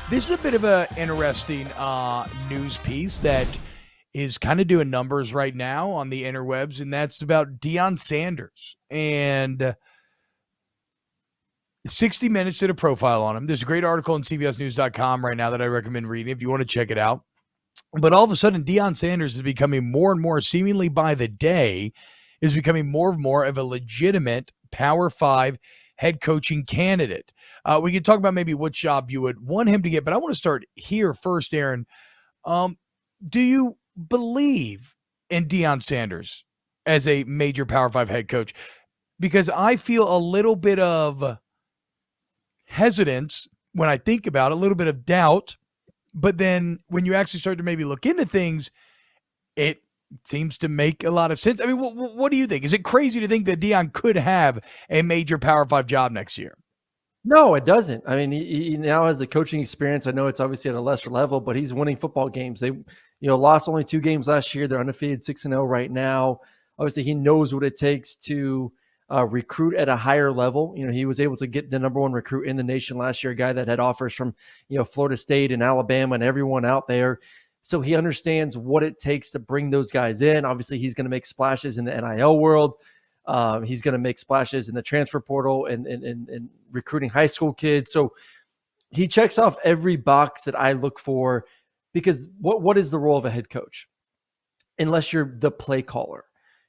This is a bit of an interesting news piece that is kind of doing numbers right now on the interwebs, and that's about Deion Sanders. And 60 Minutes did a profile on him. There's a great article on CBSNews.com right now that I recommend reading if you want to check it out. But all of a sudden, Deion Sanders is becoming more and more, seemingly by the day, is becoming more and more of a legitimate Power 5 head coaching candidate. We can talk about maybe what job you would want him to get, but I want to start here first, Aaron. Do you believe in Deion Sanders as a major Power 5 head coach? Because I feel a little bit of hesitance when I think about it, a little bit of doubt. But then when you actually start to maybe look into things, it seems to make a lot of sense. I mean, what do you think? Is it crazy to think that Deion could have a major Power 5 job next year? No, it doesn't. I mean, he now has the coaching experience. I know it's obviously at a lesser level, but he's winning football games. They, lost only 2 games last year. They're undefeated 6-0 right now. Obviously, he knows what it takes to recruit at a higher level. He was able to get the number 1 recruit in the nation last year, a guy that had offers from, Florida State and Alabama and everyone out there. So he understands what it takes to bring those guys in. Obviously, he's going to make splashes in the NIL world. He's going to make splashes in the transfer portal and recruiting high school kids. So he checks off every box that I look for, because what is the role of a head coach? Unless you're the play caller,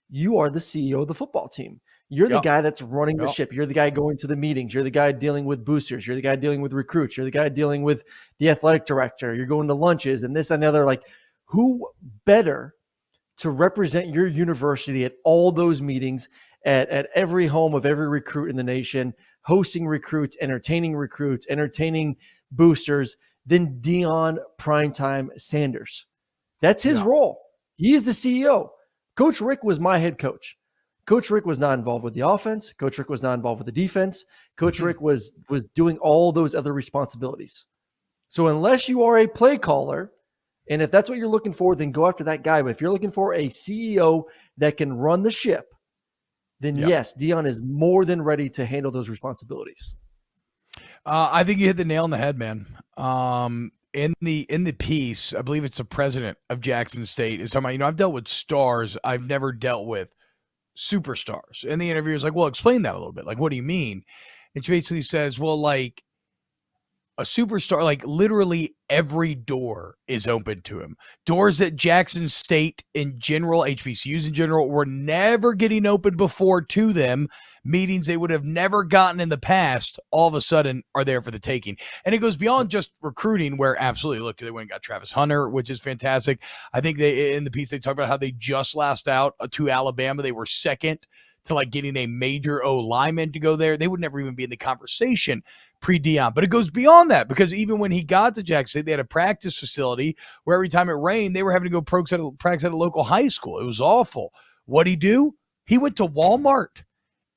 you are the CEO of the football team. You're the guy that's running the ship. You're the guy going to the meetings. You're the guy dealing with boosters. You're the guy dealing with recruits. You're the guy dealing with the athletic director. You're going to lunches and this and the other. Like, who better to represent your university at all those meetings, at every home of every recruit in the nation, hosting recruits, entertaining boosters, than Deion Primetime Sanders? That's his role. He is the CEO. Coach Rick was my head coach. Coach Rick was not involved with the offense. Coach Rick was not involved with the defense. Coach Rick was doing all those other responsibilities. So unless you are a play caller, and if that's what you're looking for, then go after that guy. But if you're looking for a CEO that can run the ship, then yes, Deion is more than ready to handle those responsibilities. I think you hit the nail on the head, man. In the piece, I believe it's the president of Jackson State is talking about, I've dealt with stars. I've never dealt with superstars. And the interviewer is like, well, explain that a little bit. Like, what do you mean? And she basically says, well, like, a superstar, like literally every door is open to him. Doors that Jackson State in general, HBCUs in general, were never getting open before to them. Meetings they would have never gotten in the past, all of a sudden are there for the taking. And it goes beyond just recruiting, where absolutely, look, they went and got Travis Hunter, which is fantastic. I think they, in the piece, they talk about how they just lost out to Alabama. They were second to like getting a major O lineman to go there. They would never even be in the conversation pre-Deion. But it goes beyond that, because even when he got to Jackson State, they had a practice facility where every time it rained, they were having to go practice at a local high school. It was awful. What'd he do? He went to Walmart,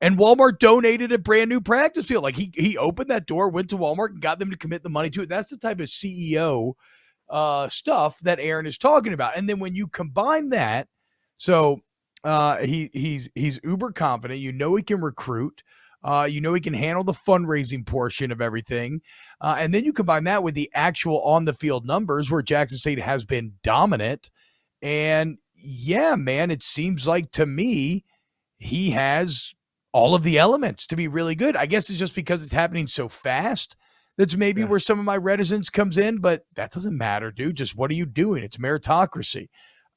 and Walmart donated a brand new practice field. Like he opened that door, went to Walmart, and got them to commit the money to it. That's the type of CEO stuff that Aaron is talking about. And then when you combine that, so he's uber confident. He can recruit. He can handle the fundraising portion of everything. And then you combine that with the actual on-the-field numbers, where Jackson State has been dominant. And yeah, man, it seems like to me he has all of the elements to be really good. I guess it's just because it's happening so fast. That's maybe where some of my reticence comes in, but that doesn't matter, dude. Just what are you doing? It's meritocracy.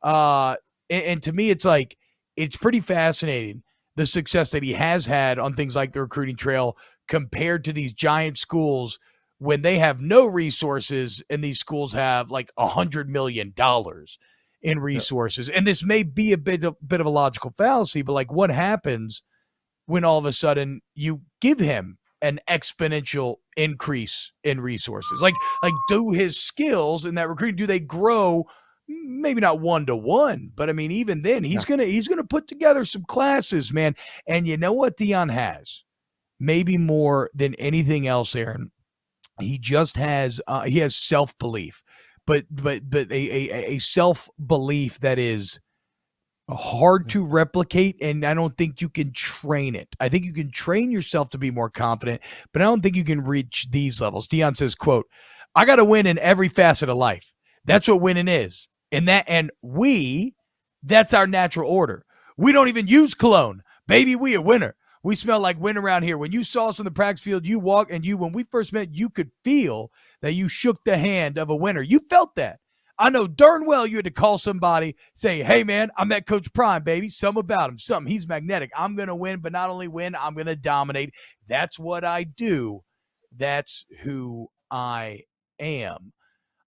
And to me, it's like, it's pretty fascinating, the success that he has had on things like the recruiting trail compared to these giant schools when they have no resources, and these schools have like $100 million in resources. And this may be a bit of a logical fallacy, but like, what happens when all of a sudden you give him an exponential increase in resources? Like do his skills in that recruiting, do they grow? Maybe not 1-to-1, but I mean, even then he's gonna put together some classes, man. And you know what Deion has, maybe more than anything else, Aaron, he just has he has self-belief, but a self-belief that is hard to replicate, and I don't think you can train it. I think you can train yourself to be more confident, but I don't think you can reach these levels. Deion says, quote, I got to win in every facet of life. That's what winning is. That's our natural order. We don't even use cologne. Baby, we a winner. We smell like win around here. When you saw us on the practice field, you walk and when we first met, you could feel that you shook the hand of a winner. You felt that. I know darn well you had to call somebody, say, hey, man, I met Coach Prime, baby. Something about him. Something. He's magnetic. I'm going to win, but not only win, I'm going to dominate. That's what I do. That's who I am.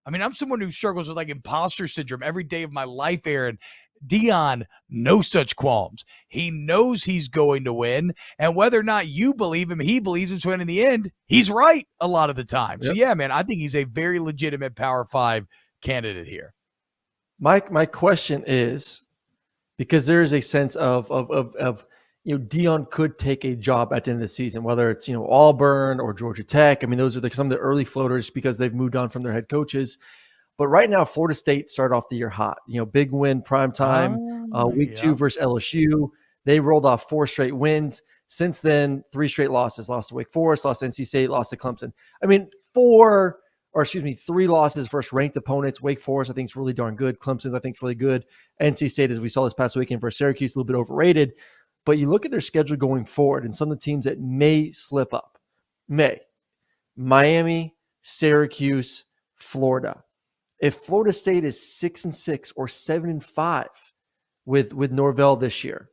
I mean, I'm someone who struggles with like imposter syndrome every day of my life, Aaron. Deion, no such qualms. He knows he's going to win. And whether or not you believe him, he believes him to win in the end. He's right a lot of the time. Yep. So, yeah, man, I think he's a very legitimate Power 5 candidate here. My question is, because there is a sense of Deion could take a job at the end of the season, whether it's Auburn or Georgia Tech. I mean, those are some of the early floaters because they've moved on from their head coaches. But right now, Florida State started off the year hot. Big win, prime time, week 2 versus LSU. They rolled off 4 straight wins. Since then, 3 straight losses. Lost to Wake Forest, lost to NC State, lost to Clemson. I mean, 3 losses versus ranked opponents. Wake Forest, I think, is really darn good. Clemson, I think, is really good. NC State, as we saw this past weekend versus Syracuse, a little bit overrated. But you look at their schedule going forward and some of the teams that may slip up. Miami, Syracuse, Florida. If Florida State is 6-6 or 7-5 with Norvell this year,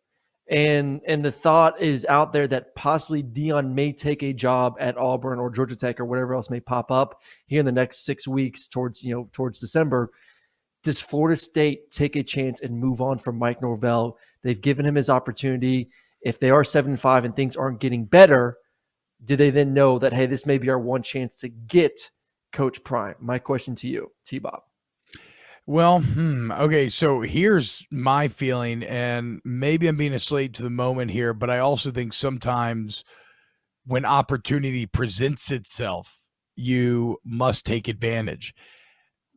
and the thought is out there that possibly Deion may take a job at Auburn or Georgia Tech or whatever else may pop up here in the next 6 weeks towards December, does Florida State take a chance and move on from Mike Norvell? They've given him his opportunity. If they are 7-5 and things aren't getting better, do they then know that, hey, this may be our one chance to get Coach Prime? My question to you, T-Bob. Well, okay, so here's my feeling, and maybe I'm being a slave to the moment here, but I also think sometimes when opportunity presents itself, you must take advantage.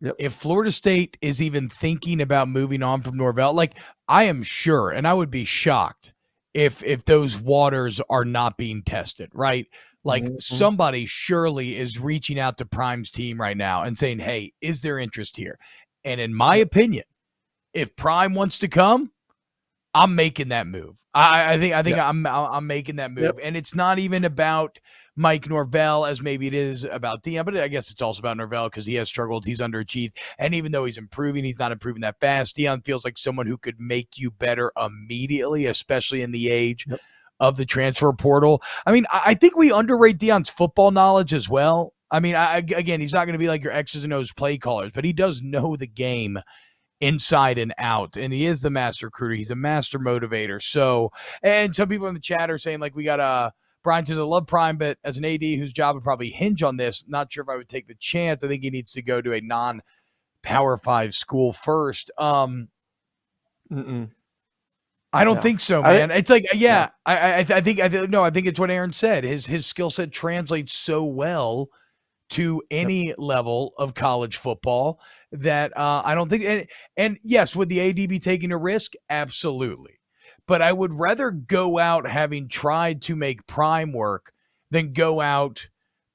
Yep. If Florida State is even thinking about moving on from Norvell, like I am sure, and I would be shocked if those waters are not being tested, right? Like somebody surely is reaching out to Prime's team right now and saying, hey, is there interest here? And in my opinion, if Prime wants to come, I'm making that move. I think I'm making that move. Yep. And it's not even about Mike Norvell as maybe it is about Deion, but I guess it's also about Norvell because he has struggled. He's underachieved. And even though he's improving, he's not improving that fast. Deion feels like someone who could make you better immediately, especially in the age of the transfer portal. I mean, I think we underrate Deion's football knowledge as well. I mean, again, he's not going to be like your X's and O's play callers, but he does know the game inside and out, and he is the master recruiter. He's a master motivator. So, and some people in the chat are saying like we got Brian says I love Prime, but as an AD whose job would probably hinge on this, not sure if I would take the chance. I think he needs to go to a non-Power 5 school first. I don't think so, man. It's like, I think it's what Aaron said. His skill set translates so well to any level of college football that I don't think, and yes, would the AD be taking a risk? Absolutely. But I would rather go out having tried to make Prime work than go out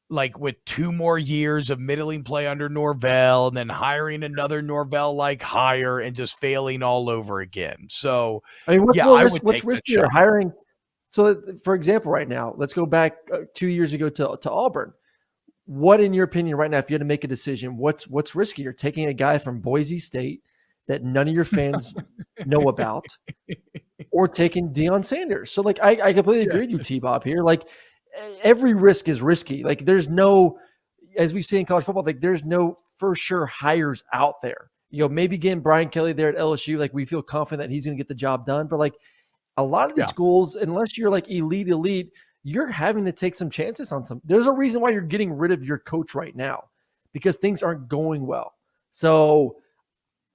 like with 2 more years of middling play under Norvell and then hiring another Norvell-like hire and just failing all over again. So, I mean, what's riskier, hiring? So, for example, right now, let's go back 2 years ago to Auburn. What, in your opinion, right now, if you had to make a decision, what's riskier? Taking a guy from Boise State that none of your fans know about, or taking Deion Sanders? So, like, I completely agree with you, T-Bob, here. Like, every risk is risky. Like, there's no, as we see in college football, like, there's no for sure hires out there. Maybe getting Brian Kelly there at LSU, like, we feel confident that he's going to get the job done. But, like, a lot of these schools, unless you're, like, elite, you're having to take some chances on some. There's a reason why you're getting rid of your coach right now, because things aren't going well. So,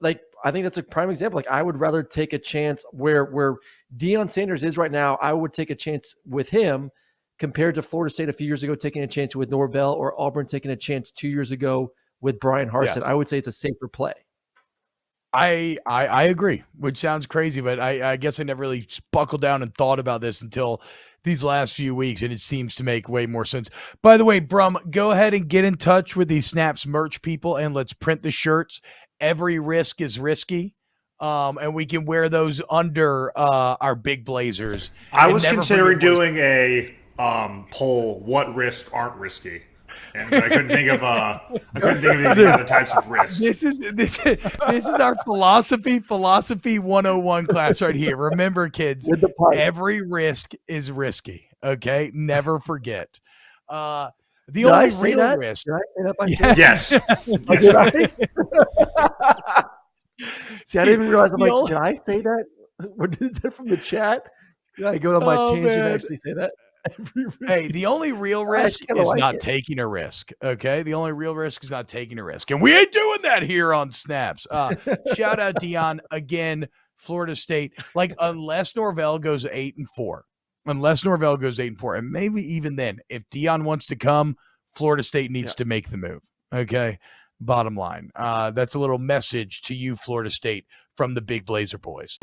like, I think that's a prime example. Like, I would rather take a chance where Deion Sanders is right now. I would take a chance with him compared to Florida State a few years ago taking a chance with Norvell, or Auburn taking a chance 2 years ago with Brian Harsin. Yes. I would say it's a safer play. I agree, which sounds crazy, but I guess I never really buckled down and thought about this until these last few weeks, and it seems to make way more sense. By the way, Brum, go ahead and get in touch with these Snaps merch people, and let's print the shirts. Every risk is risky. And we can wear those under our big blazers. I was considering doing a poll: what risks aren't risky, and I couldn't think of any other types of risks. This is our philosophy 101 class right here. Remember, kids, every risk is risky. Okay, never forget. The Did only I say real that? risk. Did I say that by Yes. See, I didn't even realize. I'm like, did I say that? What is that from the chat? Did I go on my tangent and actually say that? Hey, the only real risk is not taking a risk. Okay, the only real risk is not taking a risk, and we ain't doing that here on Snaps. Shout out Deion again. Florida State, like unless Norvell goes 8-4, and maybe even then, if Deion wants to come, Florida State needs to make the move. Okay. Bottom line. That's a little message to you, Florida State, from the Big Blazer Boys.